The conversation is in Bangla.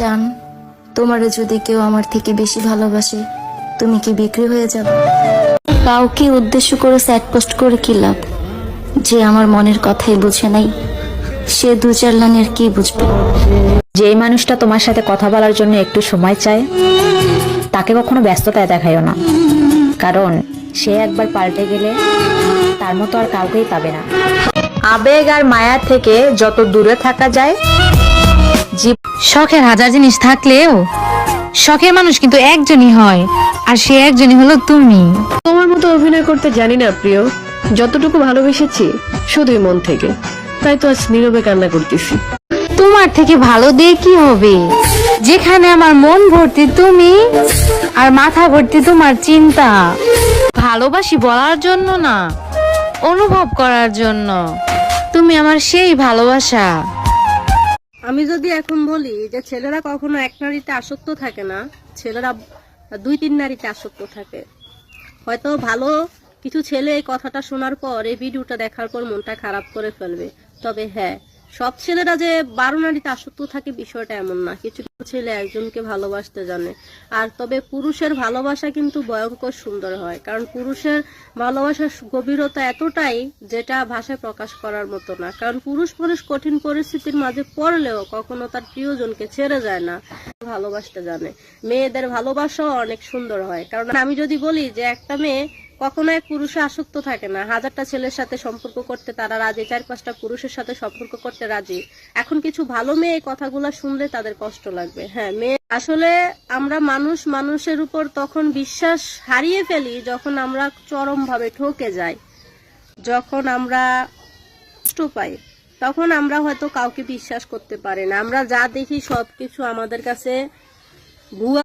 জান, তোমারে যদি কেউ আমার থেকে বেশি ভালোবাসে, তুমি কি বিক্রি হয়ে যাবে? কাউকে উদ্দেশ্য করে স্যাড পোস্ট করে কি লাভ? যে আমার মনের কথাই বুঝে নাই, সে দু চার লাইনের কি বুঝবে? যে মানুষটা তোমার সাথে কথা বলার জন্য একটু সময় চায়, তাকে কখনো ব্যস্ততায় দেখাইও না, কারণ সে একবার পাল্টে গেলে তার মতো আর কাউকেই পাবে না। আবেগ আর মায়া থেকে যত দূরে থাকা যায়। শখের হাজার জিনিস থাকলেও শখের মানুষ কিন্তু একজনই হয়, আর সে একজনই হলো তুমি। তোমার মতো অভিনয় করতে জানি না প্রিয়, যতটুকু ভালোবেসেছি শুধুই মন থেকে, তাই তো আজ নীরবে কান্না করতেছি। তোমার থেকে ভালো দিয়ে কি হবে, যেখানে আমার মন ভর্তি তুমি আর মাথা ভর্তি তোমার চিন্তা। ভালোবাসি বলার জন্য না, অনুভব করার জন্য। তুমি আমার সেই ভালোবাসা। আমি যদি এখন বলি যে ছেলেরা কখনো এক নারীতে আসক্ত থাকে না, ছেলেরা দুই তিন নারীতে আসক্ত থাকে, হয়তো ভালো কিছু ছেলে এই কথাটা শোনার পর, এই ভিডিওটা দেখার পর মনটা খারাপ করে ফেলবে। তবে হ্যাঁ, সব ছেলেরা যে 12 নারীতে আসক্ত থাকে বিষয়টা এমন না। কিছু কিছু ছেলে একজনকে ভালোবাসতে জানে। আর তবে পুরুষের ভালোবাসা কিন্তু ভয়ঙ্কর সুন্দর হয়, কারণ পুরুষের ভালোবাসার গভীরতা এতটাই যেটা ভাষায় প্রকাশ করার মতো না। কারণ পুরুষ কঠিন পরিস্থিতির মাঝে পড়লেও কখনো তার প্রিয়জনকে ছেড়ে যায় না, ভালোবাসতে জানে। মেয়েদের ভালোবাসাও অনেক সুন্দর হয়, কারণ আমি যদি বলি যে একটা মেয়ে কখনো এক পুরুষে আসক্ত থাকে না, 1000টা ছেলের সাথে সম্পর্ক করতে তারা রাজি, 4-5টা পুরুষের সাথে সম্পর্ক করতে রাজি। এখন কিছু ভালো মেয়ে কথাগুলো শুনলে তাদের কষ্ট লাগবে। হ্যাঁ, মেয়ে আসলে আমরা মানুষের উপর তখন বিশ্বাস হারিয়ে ফেলি যখন আমরা চরম ভাবে ঠকে যাই, যখন আমরা কষ্ট পাই, তখন আমরা হয়তো কাউকে বিশ্বাস করতে পারি না। আমরা যা দেখি সবকিছু আমাদের কাছে ভুয়া।